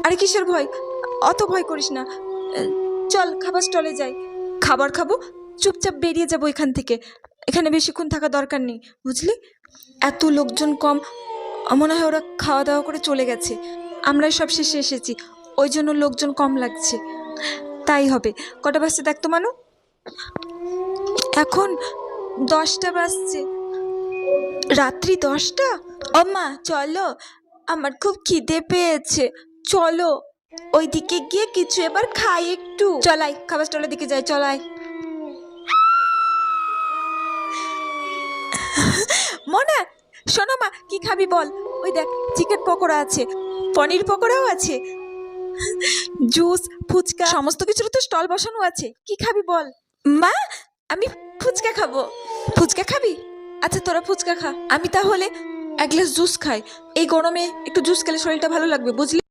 আরে কিসের ভয়? অত ভয় করিস না। চল খাবার স্টলে যাই, খাবার খাবো, চুপচাপ বেরিয়ে যাবো এখান থেকে। এখানে বেশিক্ষণ থাকা দরকার নেই, বুঝলি? এত লোকজন কম, মনে হয় ওরা খাওয়া দাওয়া করে চলে গেছে। আমরাই সব শেষে এসেছি, ওই জন্য লোকজন কম লাগছে। তাই হবে। কটা বাজছে দেখ তো মানু, এখন 10টা বাজছে। রাত্রি 10টা? ও মা চলো, আমার খুব খিদে পেয়েছে, চলো ওইদিকে গিয়ে কিছু এবার খাই একটু। চলাই খাবার স্টলের দিকে যাই, চলাই। মনা, শোনো মা, কি খাবি বল? ওই দেখ চিকেন পকোড়া আছে, পনির পকোড়াও আছে, জুস, ফুচকা, সমস্ত কিছুর তো স্টল বসানো আছে। কি খাবি বল? মা, আমি ফুচকা খাবো। ফুচকা খাবি? আচ্ছা তোরা ফুচকা খা, আমি তাহলে এক গ্লাস জুস খাই। এই গরমে একটু জুস খেলে শরীরটা ভালো লাগবে, বুঝলি?